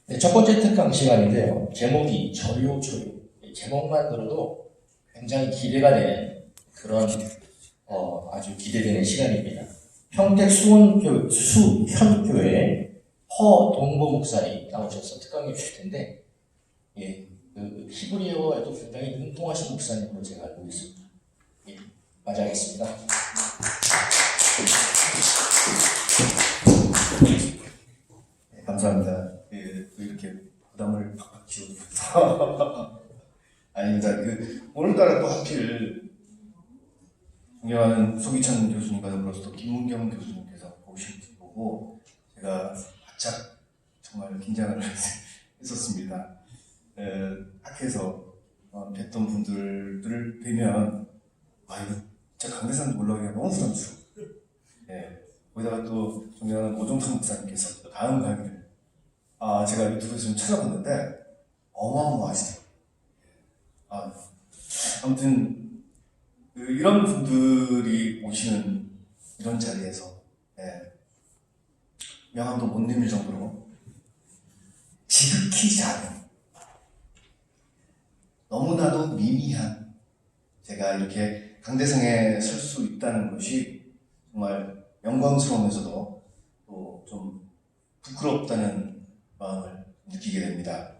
네, 첫 번째 특강 시간인데요. 제목이 저요저요. 제목만 들어도 굉장히 기대가 되는 그런 아주 기대되는 시간입니다. 평택 수현교회 허동보 목사님 나오셔서 특강해 주실 텐데, 그 히브리어에도 굉장히 능통하신 목사님으로 제가 알고 있습니다. 맞이하겠습니다. 네, 감사합니다. 이렇게 부담을 팍팍 지워주면서 아닙니다. 오늘따라 또 하필 존경하는 소기찬 교수님과 더불어서 또 김문경 교수님께서 오시고 제가 바짝 정말 긴장을 했었습니다. 학회에서 뵀던 분들을 뵈면 이거 진짜 강대산 올라가기가 너무 부담스러워. 거기다가 또 존경하는 오종탁 목사님께서 다음 강의를 제가 유튜브에서 좀 찾아봤는데 어마어마하시더라고요. 아무튼 이런 분들이 오시는 이런 자리에서 명함도 못 내밀 정도로 지극히 작은 너무나도 미미한 제가 이렇게 강대상에 설 수 있다는 것이 정말 영광스러우면서도 또 좀 부끄럽다는 마음을 느끼게 됩니다.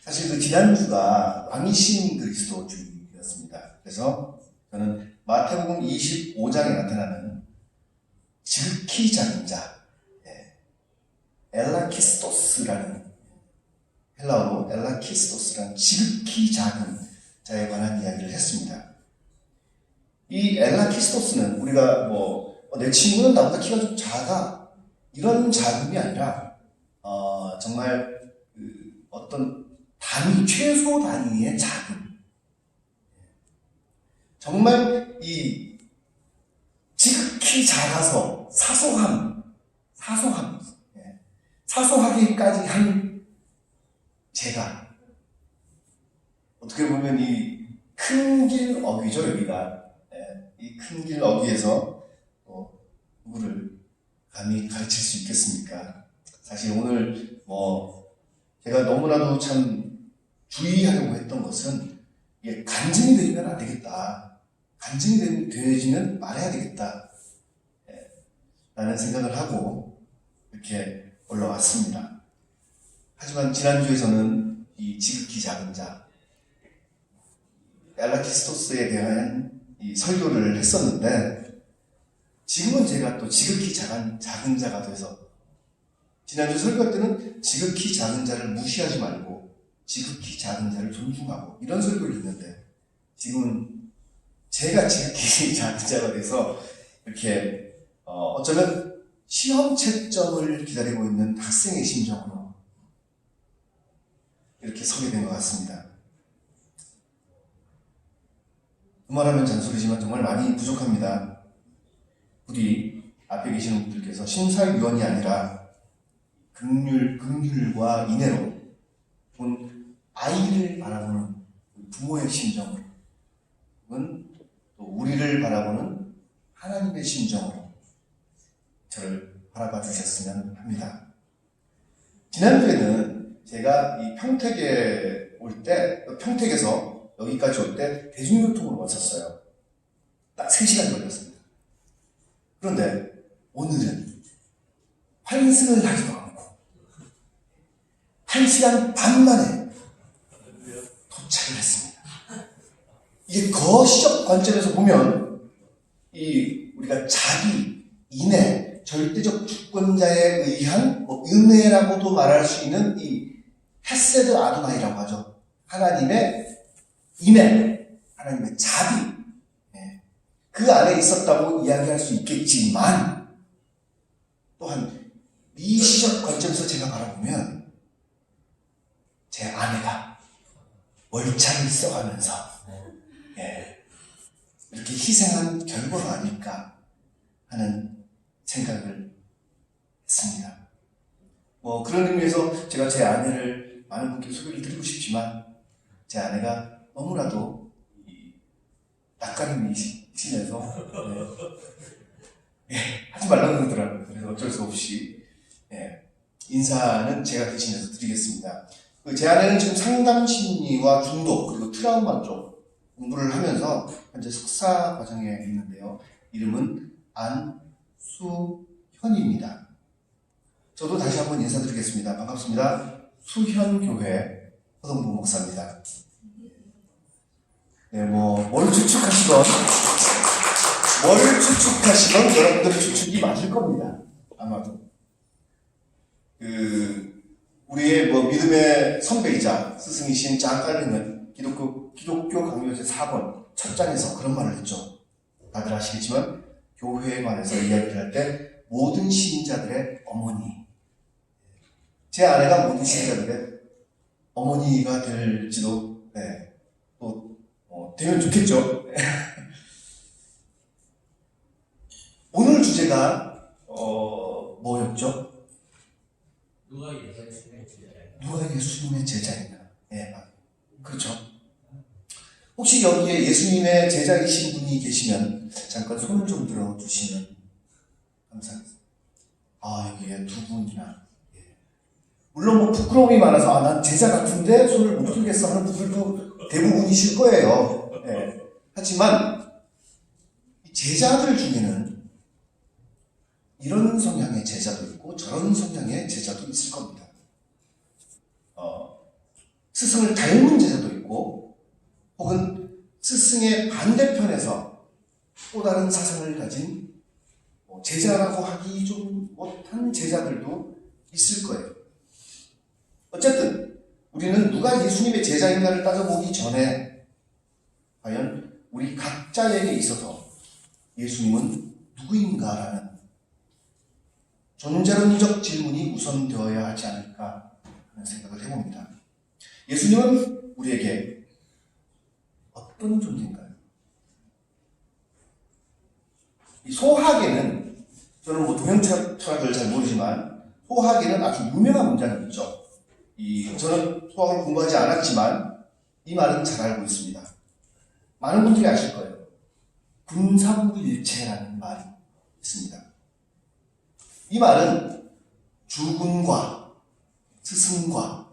사실 지난주가 왕이신 그리스도 주일이었습니다. 그래서 저는 마태복음 25장에 나타나는 지극히 작은 자, 엘라키스토스라는 헬라어로 엘라키스토스라는 지극히 작은 자에 관한 이야기를 했습니다. 이 엘라키스토스는 우리가 내 친구는 나보다 키가 좀 작아 이런 작음이 아니라 정말 어떤 단위, 최소 단위의 작음. 정말 이 지극히 작아서 사소하기까지 한 제가 어떻게 보면 이 큰 길 어귀죠, 여기가. 이 큰 길 어귀에서 누구를 감히 가르칠 수 있겠습니까? 사실 오늘 제가 너무나도 참 주의하려고 했던 것은 이게 간증이 되면 안 되겠다. 간증이 되지는 말아야 되겠다. 라는 생각을 하고 이렇게 올라왔습니다. 하지만 지난주에서는 이 지극히 작은 자, 엘라키스토스에 대한 이 설교를 했었는데 지금은 제가 또 지극히 작은 자가 돼서 지난주 설교 때는 지극히 작은 자를 무시하지 말고 지극히 작은 자를 존중하고 이런 설교를 했는데 지금은 제가 지극히 작은 자가 돼서 이렇게 어쩌면 시험 채점을 기다리고 있는 학생의 심정으로 이렇게 서게 된 것 같습니다. 그말하면 잔소리지만 정말 많이 부족합니다. 부디 앞에 계시는 분들께서 심사위원이 아니라 긍휼과 인애로 본 아이를 바라보는 부모의 심정으로 혹은 또 우리를 바라보는 하나님의 심정으로 저를 바라봐 주셨으면 합니다. 지난주에는 제가 이 평택에 올 때, 평택에서 여기까지 올 때 대중교통으로 왔었어요. 딱 3시간 걸렸습니다. 그런데 오늘은 환승을 하지도 않고 1시간 반 만에 도착을 했습니다. 이게 거시적 관점에서 보면 우리가 자기, 인애, 절대적 주권자에 의한 은혜라고도 말할 수 있는 이 헤세드 아도나이라고 하죠. 하나님의 인애, 하나님의 자비, 그 안에 있었다고 이야기할 수 있겠지만 또한 미시적 관점에서 제가 바라보면 제 아내가 월차를 써가면서 이렇게 희생한 결과가 아닐까 하는 생각을 했습니다. 그런 의미에서 제가 제 아내를 많은 분께 소개를 드리고 싶지만 제 아내가 너무나도 낯가림이 심해서 하지 말라고 그러더라고요. 그래서 어쩔 수 없이 인사는 제가 대신해서 드리겠습니다. 제 아내는 지금 상담 심리와 중독 그리고 트라우마 쪽 공부를 하면서 현재 석사 과정에 있는데요. 이름은 안수현입니다. 저도 다시 한번 인사드리겠습니다. 반갑습니다. 수현교회 허동부 목사입니다. 네, 뭘 추측하시건 여러분들의 추측이 맞을 겁니다. 아마도. 우리의 믿음의 선배이자 스승이신 잔 칼빈은 기독교 강요제 4권 첫 장에서 그런 말을 했죠. 다들 아시겠지만 교회에 관해서 이야기를 할 때 모든 신자들의 어머니, 제 아내가 모든 신자들의 어머니가 될지도 되면 좋겠죠. 오늘 주제가 뭐였죠? 누가 예수님의 제자인가? 누가 예수님의 제자인가? 네, 그렇죠. 혹시 여기에 예수님의 제자이신 분이 계시면 잠깐 손을 좀 들어주시면 감사하겠습니다. 여기에 두 분이나. 물론 부끄러움이 많아서 난 제자 같은데 손을 못 들겠어 하는 분들도 대부분이실 거예요. 하지만 제자들 중에는 이런 성향의 제자도 있고 저런 성향의 제자도 있을 겁니다. 스승을 닮은 제자도 있고 혹은 스승의 반대편에서 또 다른 사상을 가진 제자라고 하기 좀 못한 제자들도 있을 거예요. 어쨌든 우리는 누가 예수님의 제자인가를 따져보기 전에 과연 우리 각자에게 있어서 예수님은 누구인가라는 존재론적 질문이 우선되어야 하지 않을까 하는 생각을 해봅니다. 예수님은 우리에게 어떤 존재인가요? 이 소하계는, 저는 동양 철학을 잘 모르지만 소하계는 아주 유명한 문장이 있죠. 저는 소학을 공부하지 않았지만 이 말은 잘 알고 있습니다. 많은 분들이 아실 거예요. 군사부일체라는 말이 있습니다. 이 말은 주군과 스승과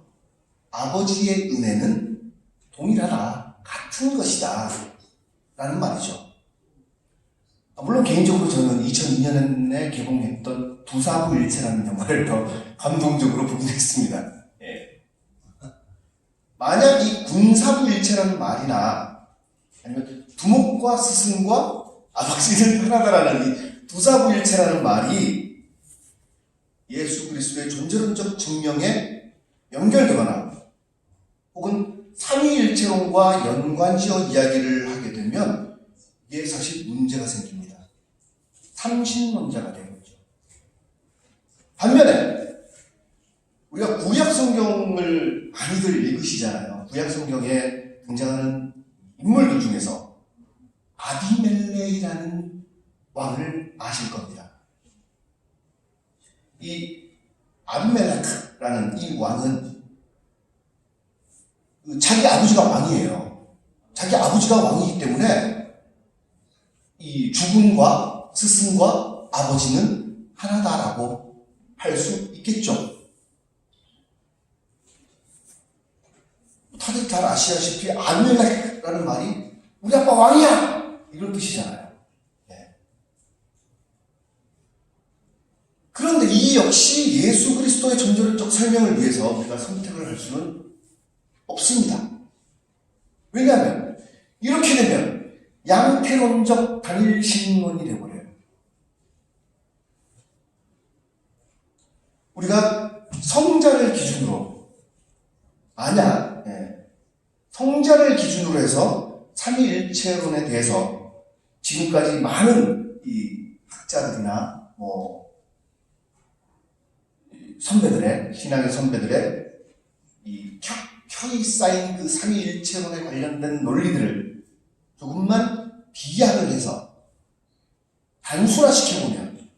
아버지의 은혜는 동일하다, 같은 것이다 라는 말이죠. 물론 개인적으로 저는 2002년에 개봉했던 두사부일체라는 영화를 더 감동적으로 보긴 했습니다. 만약 이 군사부일체라는 말이나 아니면 두목과 스승과 아버지는 하나다라는 이 두사부일체라는 말이 예수 그리스도의 존재론적 증명에 연결되거나 혹은 삼위일체론과 연관지어 이야기를 하게 되면 이게 사실 문제가 생깁니다. 삼신론자가 되는 거죠. 반면에 우리가 구약 성경을 많이들 읽으시잖아요. 구약 성경에 등장하는 인물들 중에서 아비멜렉이라는 왕을 아실 겁니다. 이 아비멜렉이라는 이 왕은 자기 아버지가 왕이에요. 자기 아버지가 왕이기 때문에 이 주군과 스승과 아버지는 하나다라고 할 수 있겠죠. 다들 잘 아시다시피 아비멜렉이라는 말이 우리 아빠 왕이야! 이런 뜻이잖아요. 그런데 이 역시 예수 그리스도의 존재론적 설명을 위해서 우리가 선택을 할 수는 없습니다. 왜냐하면 이렇게 되면 양태론적 단일신론이 되어버려요. 우리가 성자를 기준으로 성자를 기준으로 해서 삼위일체론에 대해서 지금까지 많은 이 학자들이나 신앙의 선배들의 이 켜이 쌓인 그 삼위일체론에 관련된 논리들을 조금만 비약을 해서 단순화시켜보면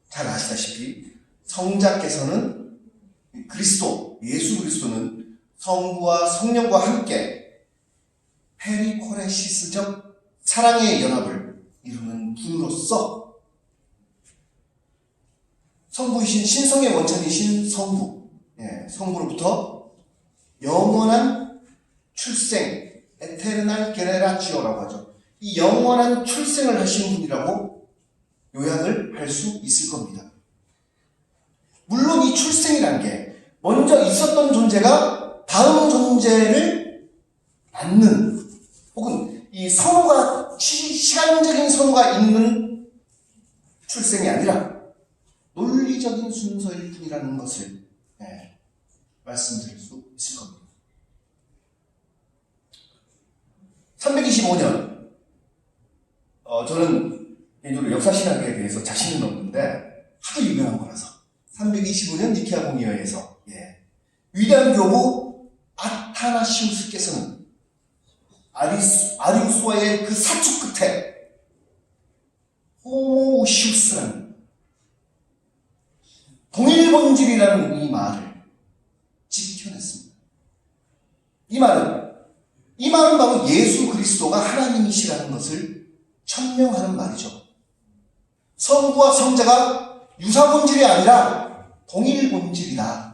잘 아시다시피 성자께서는 예수 그리스도는 성부와 성령과 함께 페리코레시스적 사랑의 연합을 이루는 분으로서 성부이신 신성의 원천이신 성부, 성부로부터 영원한 출생, 에테르날 게네라치오라고 하죠. 이 영원한 출생을 하신 분이라고 요약을 할 수 있을 겁니다. 물론 이 출생이란 게 먼저 있었던 존재가 다음 존재를 낳는, 혹은 이 선호가, 시간적인 선호가 있는 출생이 아니라 논리적인 순서일 뿐이라는 것을 말씀드릴 수 있을 겁니다. 325년, 저는 개인적으로 역사신학에 대해서 자신은 없는데 하도 유명한 거라서 325년 니케아 공의회에서 위대한 교부 아타나시우스께서는 아리우스와의 그 사축 끝에 호모우시우스라는 동일본질이라는 이 말을 지켜냈습니다. 이 말은 바로 예수 그리스도가 하나님이시라는 것을 천명하는 말이죠. 성부와 성자가 유사본질이 아니라 동일본질이다.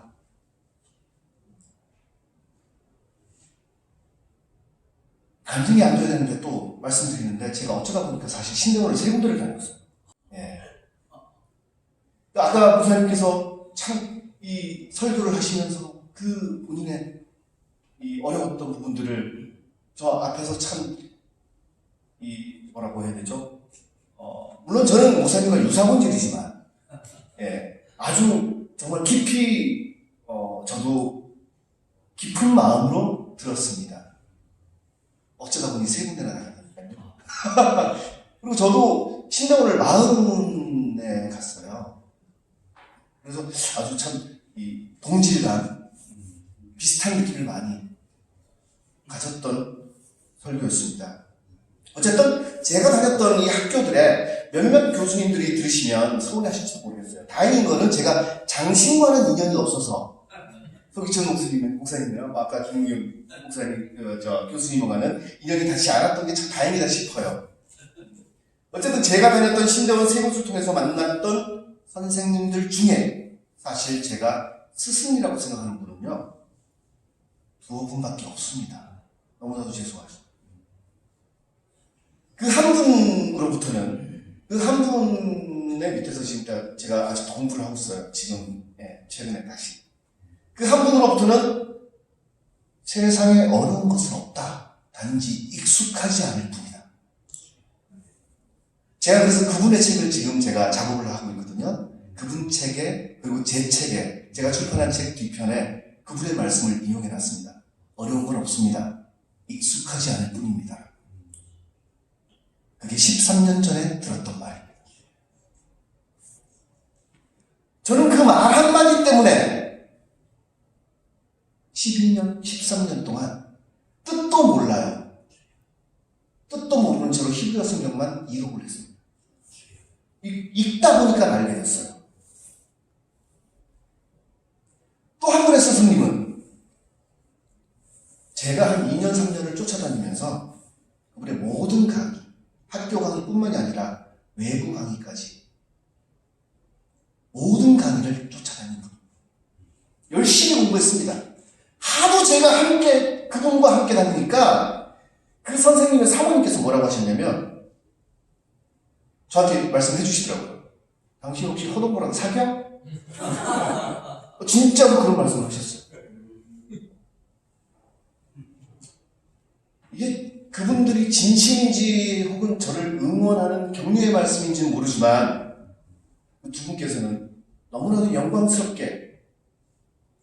감정이 안 돼야 되는데 또 말씀드리는데, 제가 어쩌다 보니까 사실 신대원을 3군데를 다녔어요. 아까 목사님께서 참 이 설교를 하시면서 그 본인의 이 어려웠던 부분들을 저 앞에서 참 뭐라고 해야 되죠? 물론 저는 목사님과 유사본질이지만 아주 정말 깊이 저도 깊은 마음으로 들었습니다. 어쩌다 보니 3군데나 다녔거든요. 그리고 저도 신대원을 40에 갔어요. 그래서 아주 참 이 동질감, 비슷한 느낌을 많이 가졌던 설교였습니다. 어쨌든 제가 다녔던 이 학교들에 몇몇 교수님들이 들으시면 서운해하실지 모르겠어요. 다행인 거는 제가 장신과는 인연이 없어서, 서기천 목사님이랑 아까 김웅윤 목사님, 교수님과는 인연이 닿지 않았던 게 참 다행이다 싶어요. 어쨌든 제가 다녔던 신대원 3곳을 통해서 만났던 선생님들 중에 사실 제가 스승이라고 생각하는 분은요, 2분밖에 없습니다. 너무나도 죄송하죠. 그 한 분으로부터는, 그 한 분의 밑에서 지금 제가 아직 공부를 하고 있어요. 지금 최근에 다시. 그 한 분으로부터는 세상에 어려운 것은 없다. 단지 익숙하지 않을 뿐이다. 제가 그래서 그분의 책을 지금 제가 작업을 하고 있거든요. 그분 책에, 그리고 제 책에, 제가 출판한 책 뒤편에 그분의 말씀을 인용해 놨습니다. 어려운 건 없습니다. 익숙하지 않을 뿐입니다. 그게 13년 전에 들었던 말입니다. 저는 그 말 한마디 때문에 12년, 13년 동안 뜻도 몰라요. 뜻도 모르는 채로 히브리어 성경만 이록을 했습니다. 읽다 보니까 알게 됐어요. 또 한 분의 스승님은 제가 한 2년, 3년을 쫓아다니면서 그분의 모든 강의, 학교 강의뿐만이 아니라 외부 강의까지 모든 강의를 쫓아다닌 분. 열심히 공부했습니다. 하도 제가 함께, 그분과 함께 다니니까 그 선생님의 사모님께서 뭐라고 하셨냐면 저한테 말씀해 주시더라고요. 당신 혹시 허동보랑 사겨? 진짜로 그런 말씀을 하셨어요. 이게 그분들이 진심인지 혹은 저를 응원하는 격려의 말씀인지는 모르지만 그 두 분께서는 너무나도 영광스럽게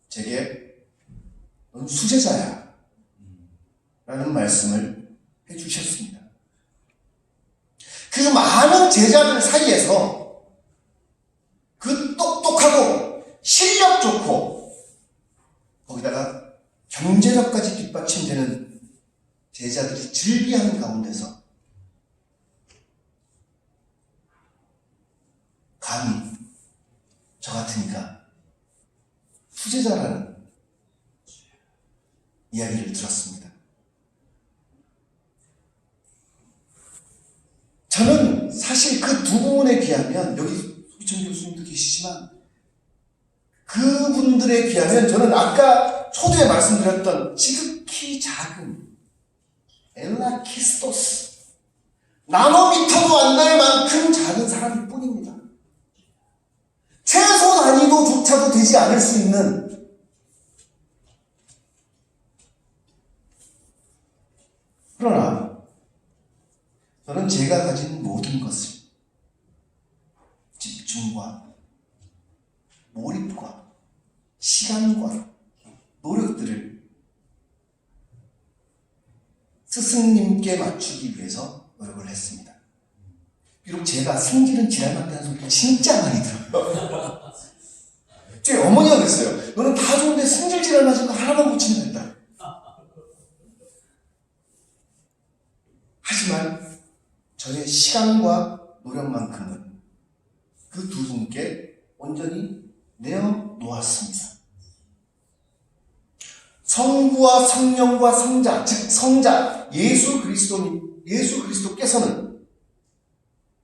제게 넌 수제자야 라는 말씀을 해주셨습니다. 그 많은 제자들 사이에서 그 똑똑하고 실력 좋고 거기다가 경제력까지 뒷받침되는 제자들이 즐비한 가운데서 감히 저 같으니까 수제자라는 이야기를 들었습니다. 저는 사실 그 두 분에 비하면, 여기 소기천 교수님도 계시지만 그분들에 비하면 저는 아까 초두에 말씀드렸던 지극히 작은 엘라키스토스, 나노미터도 안 될 만큼 작은 사람일 뿐입니다. 채소 단위도조차도 되지 않을 수 있는 그러나 저는 제가 가진 모든 것을 집중과 몰입과 시간과 노력들을 스승님께 맞추기 위해서 노력을 했습니다. 비록 제가 승질은 지랄 맞다는 소리 진짜 많이 들어요. 제 어머니가 그랬어요. 너는 다 좋은데 승질 지랄 맞은 거 하나만 고치면 된다. 하지만 저의 시간과 노력만큼은 그 두 분께 온전히 내어놓았습니다. 성부와 성령과 성자, 즉 성자 예수 그리스도께서는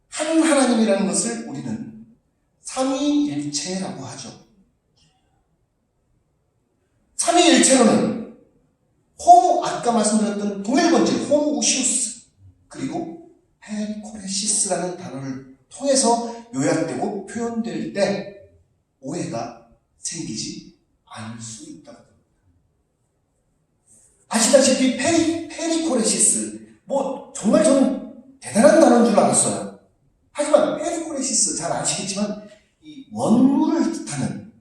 한 하나님이라는 것을 우리는 삼위일체라고 하죠. 삼위일체로는 아까 말씀드렸던 동일본질 호모우시우스 그리고 페리코레시스라는 단어를 통해서 요약되고 표현될 때 오해가 생기지 않을 수 있다고 합니다. 아시다시피 페리코레시스, 정말 저는 대단한 단어인 줄 알았어요. 하지만 페리코레시스 잘 아시겠지만 이 원물을 뜻하는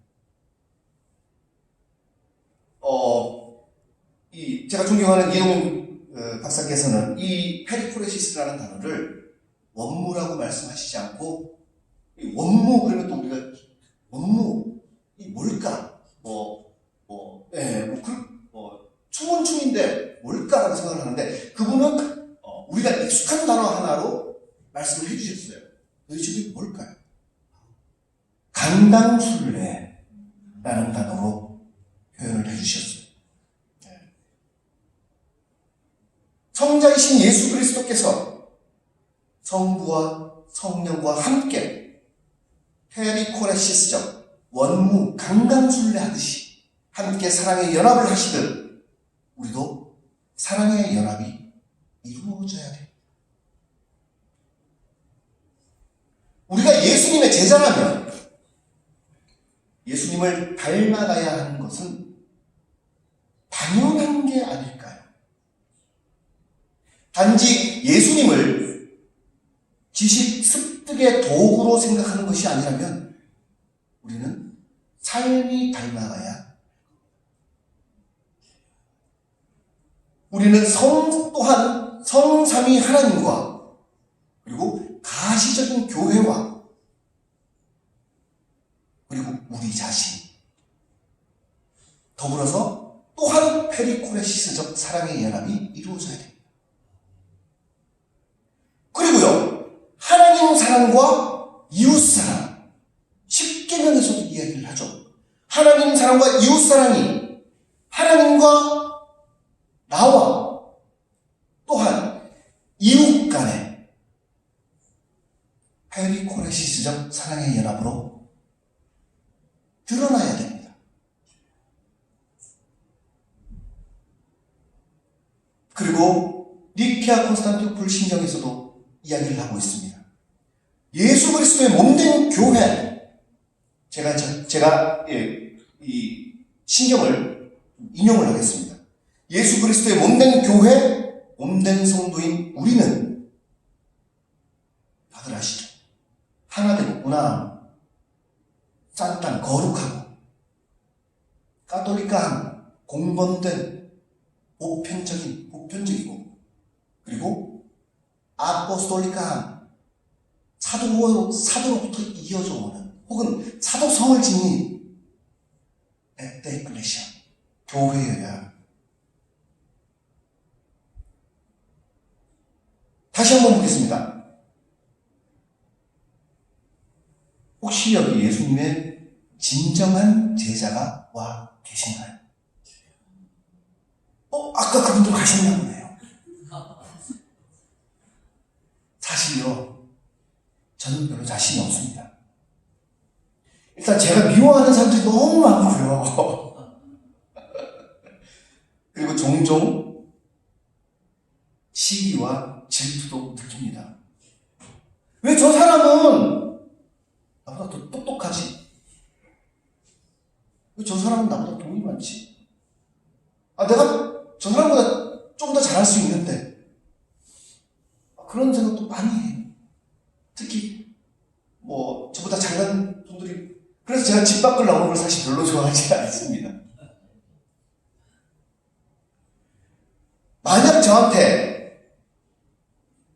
제가 존경하는 이용 박사께서는 이 페리코레시스라는 단어를 원무라고 말씀하시지 않고 이 원무 그러면 또 우리가 원무 이 뭘까 춤은 춤인데 뭘까라고 생각을 하는데 그분은 우리가 익숙한 단어 하나로 말씀을 해주셨어요. 도대체 뭘까요? 강당술래라는 단어로 표현을 해주셨어요. 성자이신 예수 그리스도께서 성부와 성령과 함께 페리코레시스적 원무 강강술래 하듯이 함께 사랑의 연합을 하시듯 우리도 사랑의 연합이 이루어져야 됩니다. 우리가 예수님의 제자라면 예수님을 닮아가야 하는 것은 당연한 게 아닐까요? 단지 예수님을 지식 습득의 도구로 생각하는 것이 아니라면 우리는 삶이 닮아가야 우리는 또한 성삼위 하나님과 그리고 가시적인 교회와 그리고 우리 자신 더불어서 또한 페리코레시스적 사랑의 연합이 이루어져야 됩니다. 그리고요, 하나님 사랑과 이웃 사랑, 10계명에서도 이야기를 하죠. 하나님 사랑과 이웃 사랑이 하나님과 나와 또한 이웃 간의 페리코레시스적 사랑의 연합으로 드러나야 됩니다. 그리고 니케아 콘스탄티노플 신경에서도 이야기를 하고 있습니다. 예수 그리스도의 몸된 교회, 제가 이 신경을 인용을 하겠습니다. 예수 그리스도의 몸된 교회, 몸된 성도인 우리는 다들 아시죠? 하나되고 운항, 짠딴 거룩하고 가톨릭한 공범된 보편적이고 그리고 아포스톨릭한 사도로부터 이어져 오는 혹은 사도성을 지닌 에클레시아 교회여야. 다시 한번 묻겠습니다. 혹시 여기 예수님의 진정한 제자가 와 계신가요? 아까 그분들 가셨나 보네요. 사실요, 저는 별로 자신이 없습니다. 일단 제가 미워하는 사람들이 너무 많고요. 그리고 종종 시기와 질투도 느낍니다. 왜 저 사람은 나보다 더 똑똑하지? 왜 저 사람은 나보다 돈이 많지? 내가 저 사람보다 좀 더 잘할 수 있는데. 그런 생각도 많이 해요. 특히 저보다 잘난 분들이. 그래서 제가 집 밖을 나오는 걸 사실 별로 좋아하지 않습니다. 만약 저한테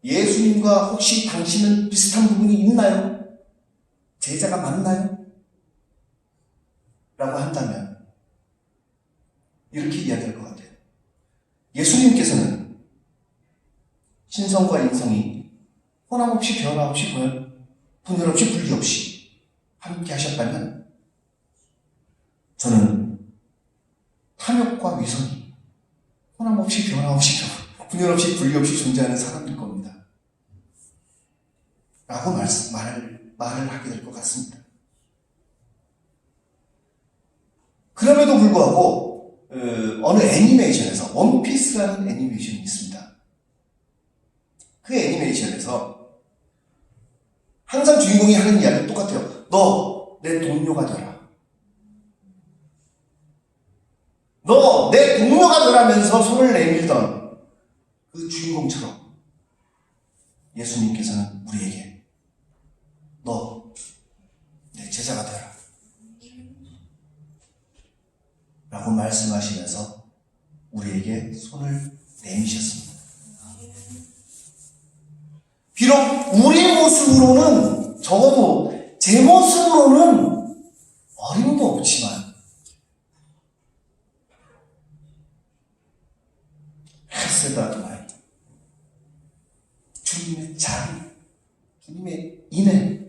예수님과 혹시 당신은 비슷한 부분이 있나요? 제자가 맞나요? 라고 한다면 이렇게 이야기할 것 같아요. 예수님께서는 신성과 인성이 혼합없이 변화없이 분열 없이 분리 없이 함께 하셨다면 저는 탐욕과 위선이 혼합없이 변화없이 분열 없이 분리 없이 존재하는 사람일 겁니다. 라고 말을 하게 될 것 같습니다. 그럼에도 불구하고 어느 애니메이션에서 원피스라는 애니메이션이 있습니다. 그 애니메이션에서 항상 주인공이 하는 이야기는 똑같아요. 너 내 동료가 되라. 너 내 동료가 되라면서 손을 내밀던 그 주인공처럼 예수님께서는 우리에게 너 내 제자가 되라 라고 말씀하시면서 우리에게 손을 내미셨습니다. 비록 우리 모습으로는, 적어도 제 모습으로는 어림도 없지만 헤세다도나이, 주님의 자비, 주님의 인애,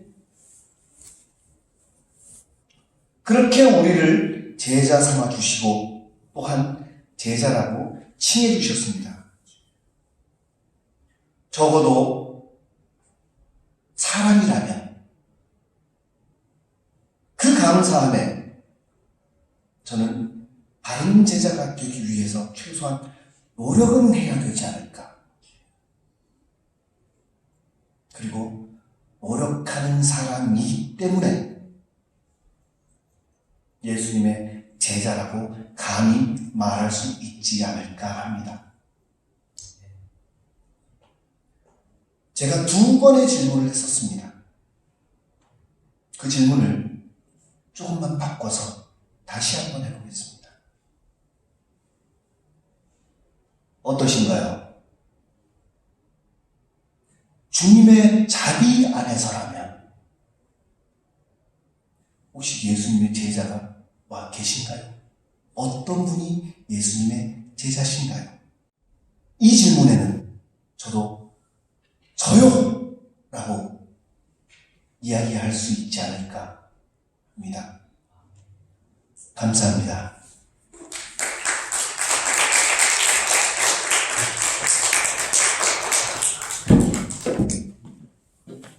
그렇게 우리를 제자 삼아 주시고 또한 제자라고 칭해 주셨습니다. 적어도 사람이라면 그 감사함에 저는 바른 제자가 되기 위해서 최소한 노력은 해야 되지 않을까. 그리고 노력하는 사람이기 때문에 예수님의 제자라고 감히 말할 수 있지 않을까 합니다. 제가 2번의 질문을 했었습니다. 그 질문을 조금만 바꿔서 다시 한번 해보겠습니다. 어떠신가요? 주님의 자비 안에서라면 혹시 예수님의 제자가 와 계신가요? 어떤 분이 예수님의 제자신가요? 이 질문에는 저도 저요! 라고 이야기할 수 있지 않을까 합니다. 감사합니다.